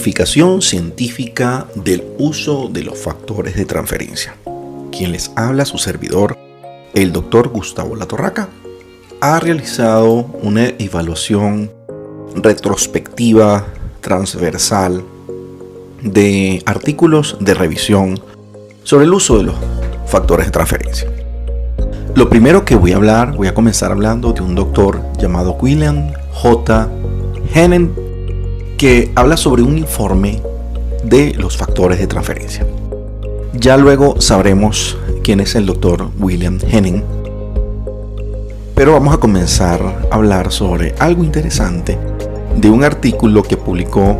Justificación científica del uso de los factores de transferencia. Quien les habla, su servidor, el Dr. Gustavo Latorraca, ha realizado una evaluación retrospectiva transversal de artículos de revisión sobre el uso de los factores de transferencia. Lo primero que voy a comenzar hablando de un doctor llamado William J. Henning, que habla sobre un informe de los factores de transferencia. Ya luego sabremos quién es el doctor William Henning, pero vamos a comenzar a hablar sobre algo interesante de un artículo que publicó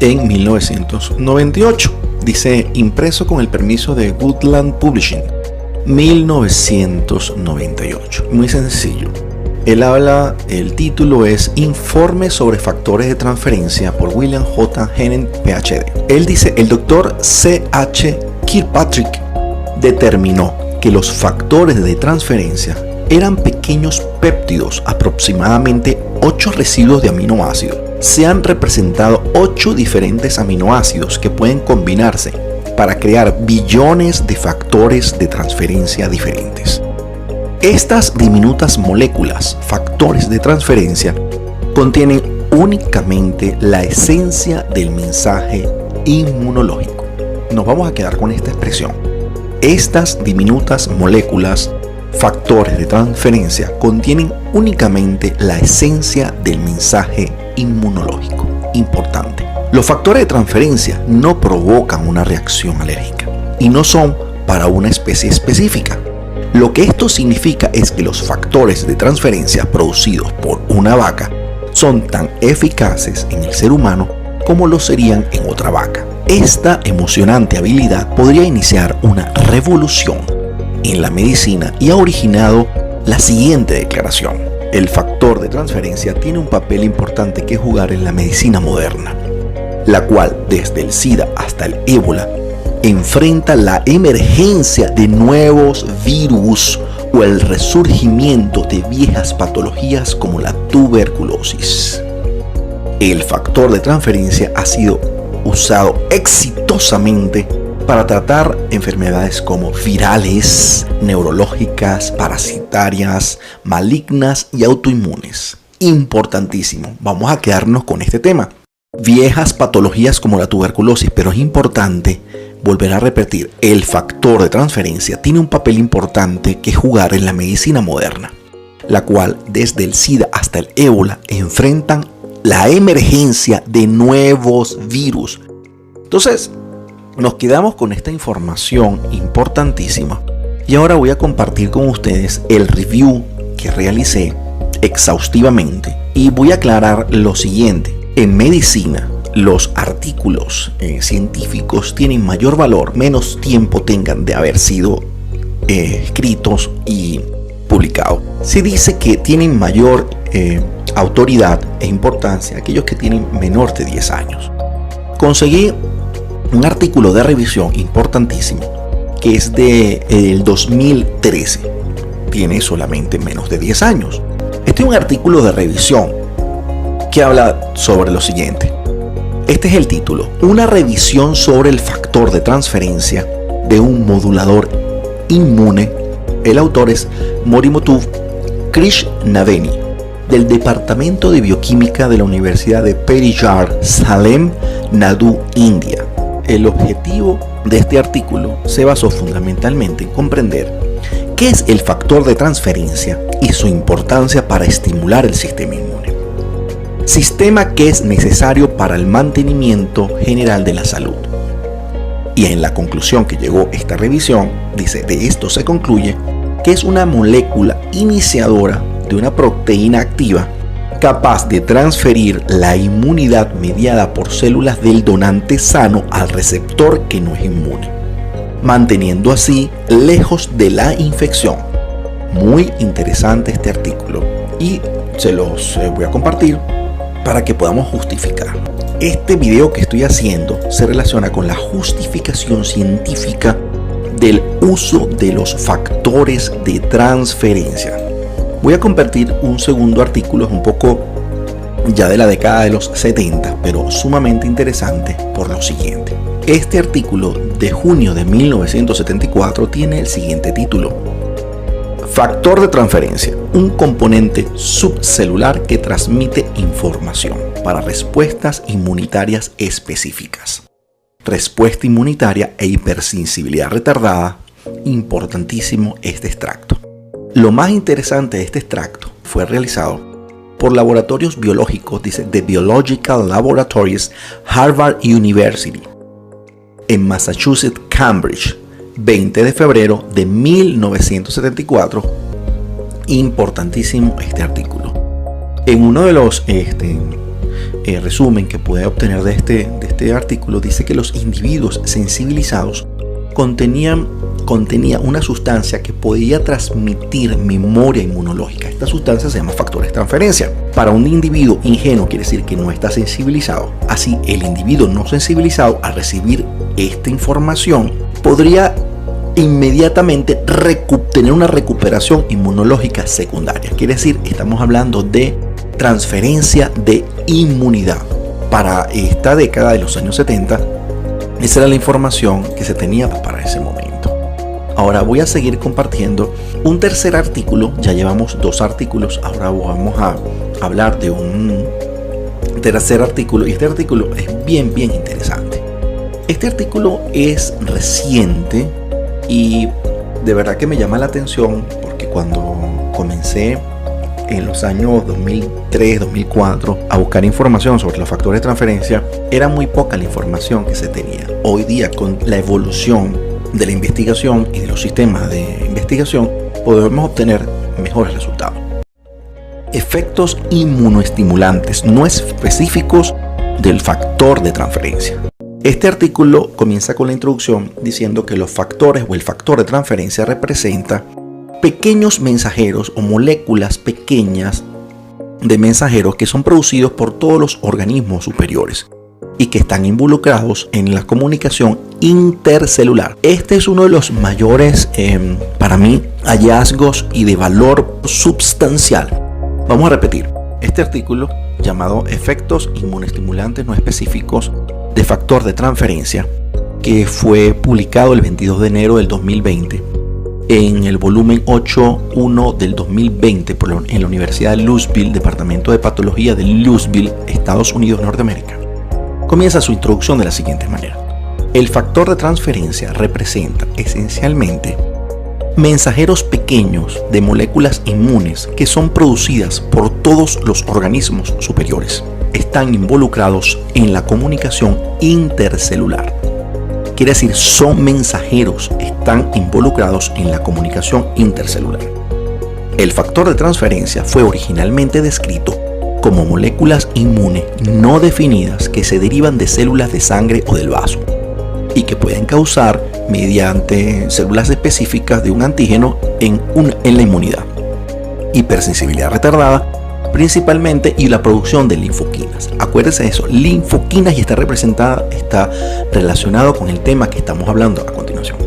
en 1998. Dice, impreso con el permiso de Woodland Publishing, 1998. Muy sencillo. El título es Informe sobre factores de transferencia por William J. Henning, PhD. Él dice, el doctor C.H. Kirkpatrick determinó que los factores de transferencia eran pequeños péptidos, aproximadamente 8 residuos de aminoácidos. Se han representado 8 diferentes aminoácidos que pueden combinarse para crear billones de factores de transferencia diferentes. Estas diminutas moléculas, factores de transferencia, contienen únicamente la esencia del mensaje inmunológico. Nos vamos a quedar con esta expresión. Estas diminutas moléculas, factores de transferencia, contienen únicamente la esencia del mensaje inmunológico. Importante. Los factores de transferencia no provocan una reacción alérgica y no son para una especie específica. Lo que esto significa es que los factores de transferencia producidos por una vaca son tan eficaces en el ser humano como lo serían en otra vaca. Esta emocionante habilidad podría iniciar una revolución en la medicina y ha originado la siguiente declaración. El factor de transferencia tiene un papel importante que jugar en la medicina moderna, la cual desde el SIDA hasta el ébola enfrenta la emergencia de nuevos virus o el resurgimiento de viejas patologías como la tuberculosis. El factor de transferencia ha sido usado exitosamente para tratar enfermedades como virales, neurológicas, parasitarias, malignas y autoinmunes. Importantísimo, vamos a quedarnos con este tema. Viejas patologías como la tuberculosis, pero es importante volver a repetir, el factor de transferencia tiene un papel importante que jugar en la medicina moderna, la cual desde el SIDA hasta el ébola enfrentan la emergencia de nuevos virus. Entonces, nos quedamos con esta información importantísima y ahora voy a compartir con ustedes el review que realicé exhaustivamente y voy a aclarar lo siguiente. En medicina, los artículos científicos tienen mayor valor, menos tiempo tengan de haber sido escritos y publicados. Se dice que tienen mayor autoridad e importancia aquellos que tienen menor de 10 años. Conseguí un artículo de revisión importantísimo que es del 2013. Tiene solamente menos de 10 años. Este es un artículo de revisión que habla sobre lo siguiente. Este es el título, una revisión sobre el factor de transferencia de un modulador inmune. El autor es Morimoto Krishnaveni, del Departamento de Bioquímica de la Universidad de Periyar, Salem, Nadu, India. El objetivo de este artículo se basó fundamentalmente en comprender qué es el factor de transferencia y su importancia para estimular el sistema inmune. Sistema que es necesario para el mantenimiento general de la salud. Y en la conclusión que llegó esta revisión, dice, de esto se concluye que es una molécula iniciadora de una proteína activa capaz de transferir la inmunidad mediada por células del donante sano al receptor que no es inmune, manteniendo así lejos de la infección. Muy interesante este artículo y se los voy a compartir para que podamos justificar. Este video que estoy haciendo se relaciona con la justificación científica del uso de los factores de transferencia. Voy a compartir un segundo artículo, es un poco ya de la década de los 70, pero sumamente interesante por lo siguiente. Este artículo de junio de 1974 tiene el siguiente título: Factor de transferencia, un componente subcelular que transmite información para respuestas inmunitarias específicas. Respuesta inmunitaria e hipersensibilidad retardada. Importantísimo este extracto. Lo más interesante de este extracto fue realizado por laboratorios biológicos, dice The Biological Laboratories, Harvard University, en Massachusetts, Cambridge, 20 de febrero de 1974. Importantísimo este artículo. En uno de los resumen que puede obtener de este artículo, dice que los individuos sensibilizados contenía una sustancia que podía transmitir memoria inmunológica. Esta sustancia se llama factores de transferencia. Para un individuo ingenuo quiere decir que no está sensibilizado. Así, el individuo no sensibilizado, al recibir esta información, podría inmediatamente tener una recuperación inmunológica secundaria. Quiere decir, estamos hablando de transferencia de inmunidad. Para esta década de los años 70, esa era la información que se tenía para ese momento. Ahora voy a seguir compartiendo un tercer artículo. Ya llevamos 2 artículos. Ahora vamos a hablar de un tercer artículo. Y este artículo es bien interesante. Este artículo es reciente y de verdad que me llama la atención, porque cuando comencé en los años 2003, 2004 a buscar información sobre los factores de transferencia, era muy poca la información que se tenía. Hoy día, con la evolución de la investigación y de los sistemas de investigación, podemos obtener mejores resultados. Efectos inmunoestimulantes no específicos del factor de transferencia. Este artículo comienza con la introducción diciendo que los factores o el factor de transferencia representa pequeños mensajeros o moléculas pequeñas de mensajeros que son producidos por todos los organismos superiores y que están involucrados en la comunicación intercelular. Este es uno de los mayores, para mí, hallazgos y de valor substancial. Vamos a repetir. Este artículo, llamado Efectos inmunoestimulantes no específicos de factor de transferencia, que fue publicado el 22 de enero del 2020 en el volumen 8.1 del 2020 en la Universidad de Louisville, Departamento de Patología de Louisville, Estados Unidos, Norteamérica. Comienza su introducción de la siguiente manera. El factor de transferencia representa esencialmente mensajeros pequeños de moléculas inmunes que son producidas por todos los organismos superiores. Están involucrados en la comunicación intercelular. Quiere decir, son mensajeros, están involucrados en la comunicación intercelular. El factor de transferencia fue originalmente descrito como moléculas inmunes no definidas que se derivan de células de sangre o del vaso y que pueden causar mediante células específicas de un antígeno en la inmunidad, hipersensibilidad retardada principalmente y la producción de linfoquinas. Acuérdense de eso, linfoquinas, y está relacionado con el tema que estamos hablando a continuación.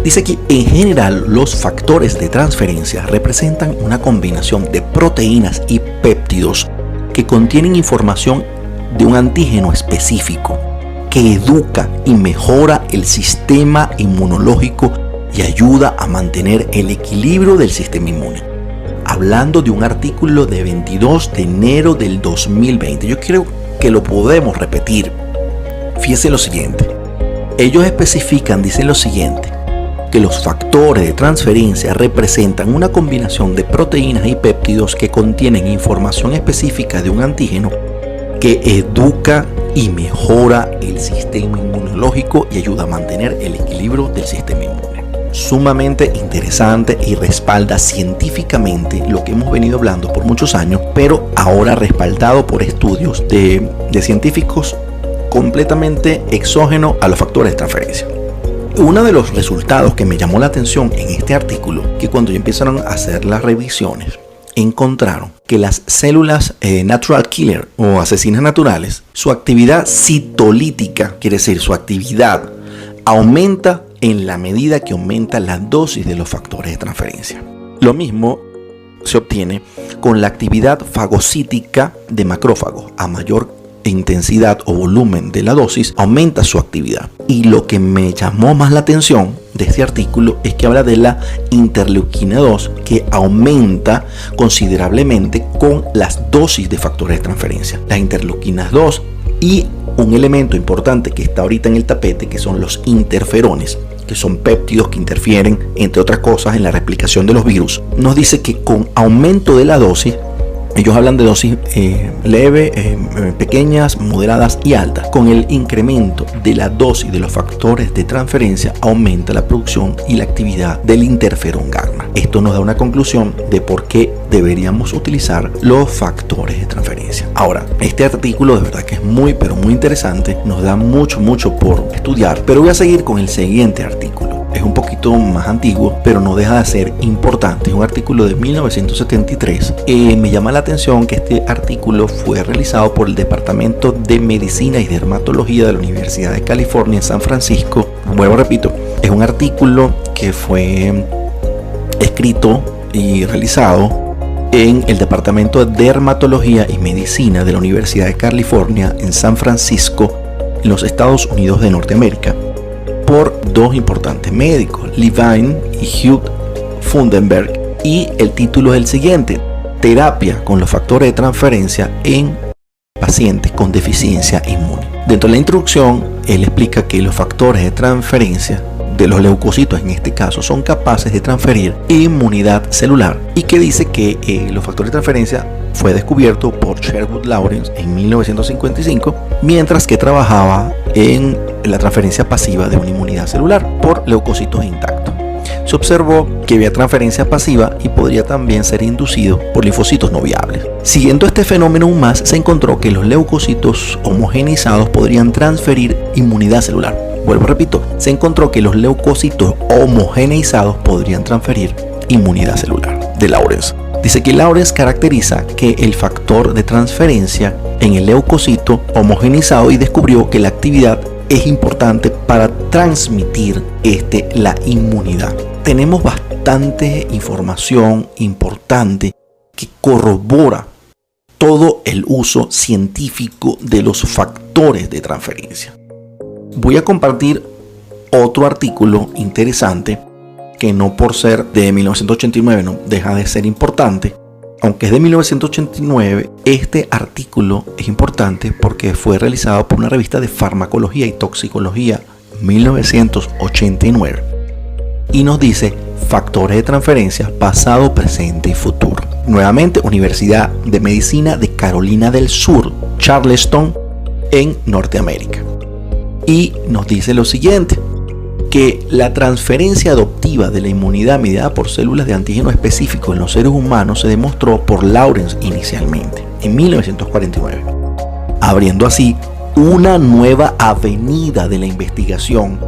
Dice que en general los factores de transferencia representan una combinación de proteínas y péptidos que contienen información de un antígeno específico que educa y mejora el sistema inmunológico y ayuda a mantener el equilibrio del sistema inmune. Hablando de un artículo de 22 de enero del 2020. Yo creo que lo podemos repetir. Fíjense lo siguiente. Ellos especifican, dicen lo siguiente, que los factores de transferencia representan una combinación de proteínas y péptidos que contienen información específica de un antígeno que educa y mejora el sistema inmunológico y ayuda a mantener el equilibrio del sistema inmune. Sumamente interesante y respalda científicamente lo que hemos venido hablando por muchos años, pero ahora respaldado por estudios de científicos completamente exógenos a los factores de transferencia. Uno de los resultados que me llamó la atención en este artículo, que cuando empezaron a hacer las revisiones, encontraron que las células natural killer o asesinas naturales, su actividad citolítica, quiere decir su actividad, aumenta en la medida que aumenta la dosis de los factores de transferencia. Lo mismo se obtiene con la actividad fagocítica de macrófagos. A mayor intensidad o volumen de la dosis, aumenta su actividad. Y lo que me llamó más la atención de este artículo es que habla de la interleuquina 2, que aumenta considerablemente con las dosis de factores de transferencia. Las interleuquinas 2 y un elemento importante que está ahorita en el tapete, que son los interferones, que son péptidos que interfieren, entre otras cosas, en la replicación de los virus. Nos dice que con aumento de la dosis, ellos hablan de dosis leve, pequeñas, moderadas y altas. Con el incremento de la dosis de los factores de transferencia, aumenta la producción y la actividad del interferón gamma. Esto nos da una conclusión de por qué deberíamos utilizar los factores de transferencia. Ahora, este artículo de verdad que es muy, pero muy interesante. Nos da mucho por estudiar, pero voy a seguir con el siguiente artículo. Es un poquito más antiguo, pero no deja de ser importante. Es un artículo de 1973. Me llama la atención que este artículo fue realizado por el Departamento de Medicina y Dermatología de la Universidad de California en San Francisco. Bueno, repito, es un artículo que fue escrito y realizado en el Departamento de Dermatología y Medicina de la Universidad de California en San Francisco, en los Estados Unidos de Norteamérica, por dos importantes médicos, Levine y Hugh Fundenberg, y el título es el siguiente: terapia con los factores de transferencia en pacientes con deficiencia inmune. Dentro de la introducción, él explica que los factores de transferencia de los leucocitos, en este caso, son capaces de transferir inmunidad celular, y que dice que los factores de transferencia fue descubierto por Sherwood Lawrence en 1955, mientras que trabajaba en la transferencia pasiva de una inmunidad celular por leucocitos intactos. Se observó que había transferencia pasiva y podría también ser inducido por linfocitos no viables. Siguiendo este fenómeno aún más, se encontró que los leucocitos homogeneizados podrían transferir inmunidad celular. Vuelvo, repito, se encontró que los leucocitos homogeneizados podrían transferir inmunidad celular. De Lawrence. Dice que Lawrence caracteriza que el factor de transferencia en el leucocito homogeneizado y descubrió que la actividad es importante para transmitir la inmunidad. Tenemos bastante información importante que corrobora todo el uso científico de los factores de transferencia. Voy a compartir otro artículo interesante que, no por ser de 1989, no deja de ser importante. Aunque es de 1989, este artículo es importante porque fue realizado por una revista de farmacología y toxicología 1989 y nos dice factores de transferencia pasado, presente y futuro. Nuevamente, Universidad de Medicina de Carolina del Sur, Charleston, en Norteamérica. Y nos dice lo siguiente: que la transferencia adoptiva de la inmunidad mediada por células de antígeno específico en los seres humanos se demostró por Lawrence inicialmente, en 1949, abriendo así una nueva avenida de la investigación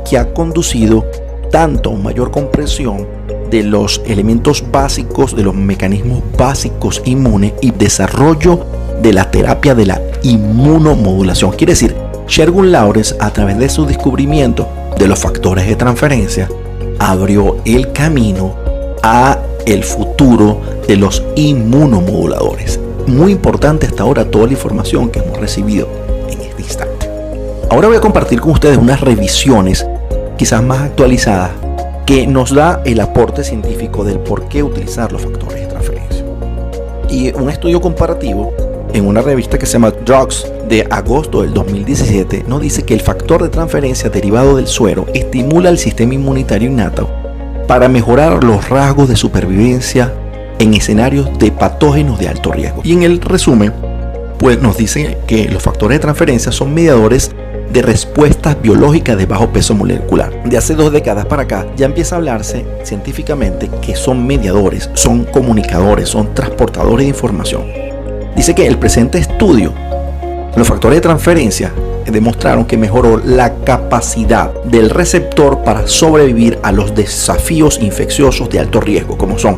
que ha conducido tanto a una mayor comprensión de los elementos básicos, de los mecanismos básicos inmunes y desarrollo de la terapia de la inmunomodulación. Quiere decir, Sherwood Lawrence, a través de su descubrimiento de los factores de transferencia, abrió el camino a el futuro de los inmunomoduladores. Muy importante hasta ahora toda la información que hemos recibido en este instante. Ahora voy a compartir con ustedes unas revisiones quizás más actualizadas que nos da el aporte científico del por qué utilizar los factores de transferencia. Y un estudio comparativo en una revista que se llama Drugs de agosto del 2017 nos dice que el factor de transferencia derivado del suero estimula el sistema inmunitario innato para mejorar los rasgos de supervivencia en escenarios de patógenos de alto riesgo. Y en el resumen, pues nos dice que los factores de transferencia son mediadores de respuestas biológicas de bajo peso molecular. De hace 2 décadas para acá ya empieza a hablarse científicamente que son mediadores, son comunicadores, son transportadores de información. Dice que el presente estudio, los factores de transferencia demostraron que mejoró la capacidad del receptor para sobrevivir a los desafíos infecciosos de alto riesgo, como son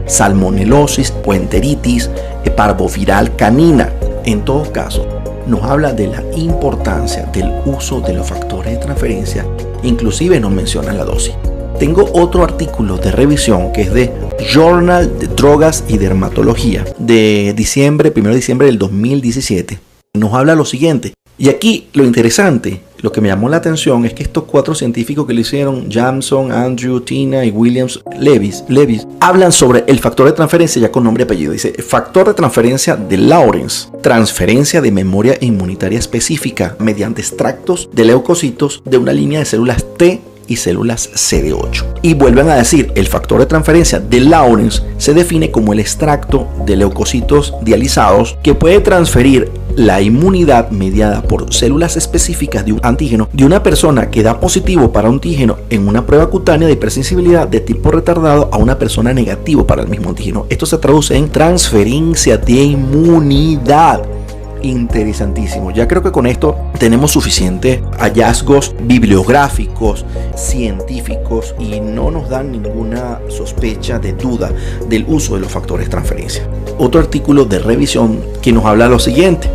salmonelosis o enteritis, parvoviral canina. En todo caso, nos habla de la importancia del uso de los factores de transferencia, inclusive nos menciona la dosis. Tengo otro artículo de revisión que es de Journal de Drogas y Dermatología de 1 de diciembre del 2017. Nos habla lo siguiente. Y aquí lo interesante, lo que me llamó la atención es que estos 4 científicos que lo hicieron, Jameson, Andrew, Tina y Williams Levis, hablan sobre el factor de transferencia ya con nombre y apellido. Dice, factor de transferencia de Lawrence, transferencia de memoria inmunitaria específica mediante extractos de leucocitos de una línea de células T y células CD8. Y vuelven a decir, el factor de transferencia de Lawrence se define como el extracto de leucocitos dializados que puede transferir la inmunidad mediada por células específicas de un antígeno de una persona que da positivo para un antígeno en una prueba cutánea de hipersensibilidad de tipo retardado a una persona negativo para el mismo antígeno. Esto se traduce en transferencia de inmunidad. Interesantísimo. Ya creo que con esto tenemos suficientes hallazgos bibliográficos, científicos, y no nos dan ninguna sospecha de duda del uso de los factores de transferencia. Otro artículo de revisión que nos habla lo siguiente.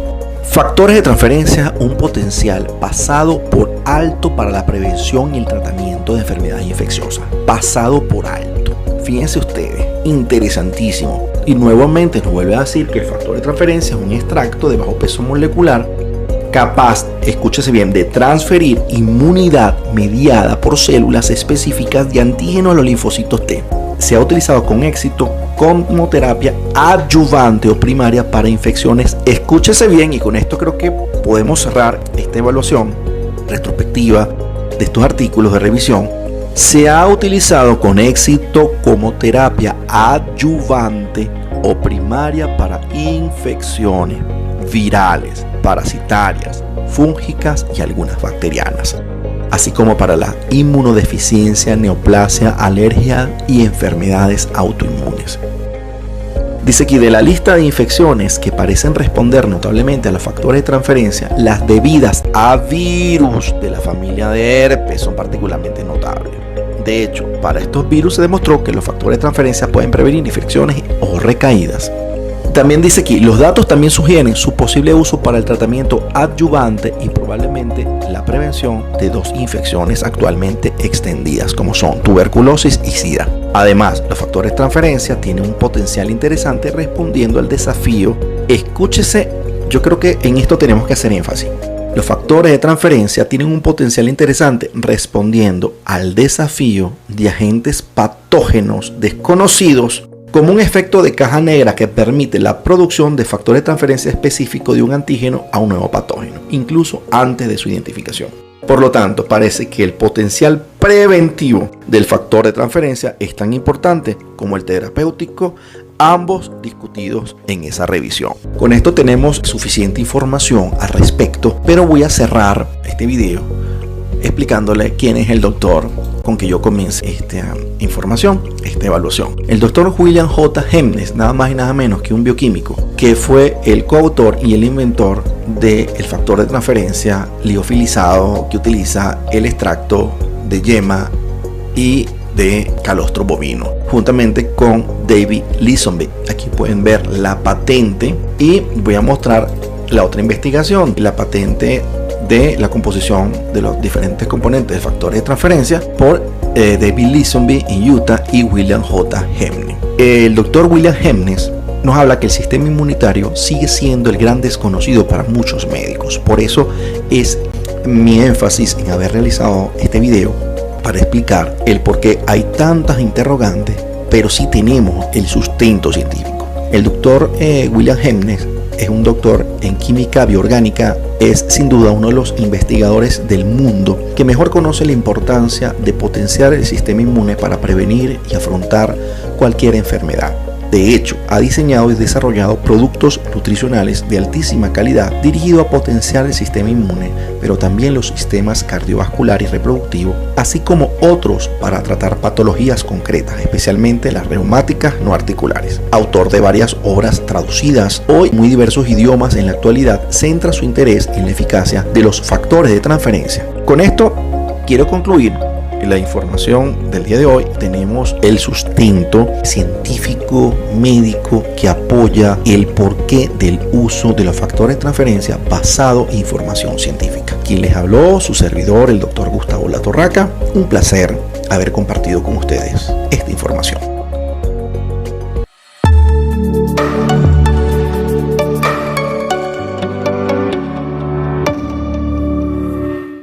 Factores de transferencia, un potencial pasado por alto para la prevención y el tratamiento de enfermedades infecciosas. Pasado por alto. Fíjense ustedes, interesantísimo. Y nuevamente nos vuelve a decir que el factor de transferencia es un extracto de bajo peso molecular capaz, escúchese bien, de transferir inmunidad mediada por células específicas de antígeno a los linfocitos T. Se ha utilizado con éxito como terapia adyuvante o primaria para infecciones. Escúchese bien, y con esto creo que podemos cerrar esta evaluación retrospectiva de estos artículos de revisión. Se ha utilizado con éxito como terapia adyuvante o primaria para infecciones virales, parasitarias, fúngicas y algunas bacterianas, así como para la inmunodeficiencia, neoplasia, alergia y enfermedades autoinmunes. Dice aquí, de la lista de infecciones que parecen responder notablemente a los factores de transferencia, las debidas a virus de la familia de herpes son particularmente notables. De hecho, para estos virus se demostró que los factores de transferencia pueden prevenir infecciones o recaídas. También dice aquí, los datos también sugieren su posible uso para el tratamiento adyuvante y probablemente la prevención de 2 infecciones actualmente extendidas, como son tuberculosis y SIDA. Además, los factores de transferencia tienen un potencial interesante respondiendo al desafío. Escúchese, yo creo que en esto tenemos que hacer énfasis. Los factores de transferencia tienen un potencial interesante respondiendo al desafío de agentes patógenos desconocidos, como un efecto de caja negra que permite la producción de factores de transferencia específicos de un antígeno a un nuevo patógeno, incluso antes de su identificación. Por lo tanto, parece que el potencial preventivo del factor de transferencia es tan importante como el terapéutico, ambos discutidos en esa revisión. Con esto tenemos suficiente información al respecto, pero voy a cerrar este video explicándole quién es el doctor con que yo comience esta información, esta evaluación. El doctor William J. Hemnes, nada más y nada menos que un bioquímico, que fue el coautor y el inventor del factor de transferencia liofilizado que utiliza el extracto de yema y de calostro bovino, juntamente con David Linsonby. Aquí pueden ver la patente y voy a mostrar la otra investigación, la patente de la composición de los diferentes componentes de factores de transferencia por David Linsonby en Utah y William J. Hemnes. El doctor William Hemnes nos habla que el sistema inmunitario sigue siendo el gran desconocido para muchos médicos. Por eso es mi énfasis en haber realizado este video, para explicar el por qué hay tantas interrogantes, pero sí tenemos el sustento científico. El doctor William Hemnes es un doctor en química bioorgánica, es sin duda uno de los investigadores del mundo que mejor conoce la importancia de potenciar el sistema inmune para prevenir y afrontar cualquier enfermedad. De hecho, ha diseñado y desarrollado productos nutricionales de altísima calidad dirigidos a potenciar el sistema inmune, pero también los sistemas cardiovascular y reproductivo, así como otros para tratar patologías concretas, especialmente las reumáticas no articulares. Autor de varias obras traducidas hoy en muy diversos idiomas, en la actualidad centra su interés en la eficacia de los factores de transferencia. Con esto quiero concluir la información del día de hoy. Tenemos el sustento científico, médico, que apoya el porqué del uso de los factores de transferencia basado en información científica. Quien les habló, su servidor, el doctor Gustavo Latorraca. Un placer haber compartido con ustedes esta información.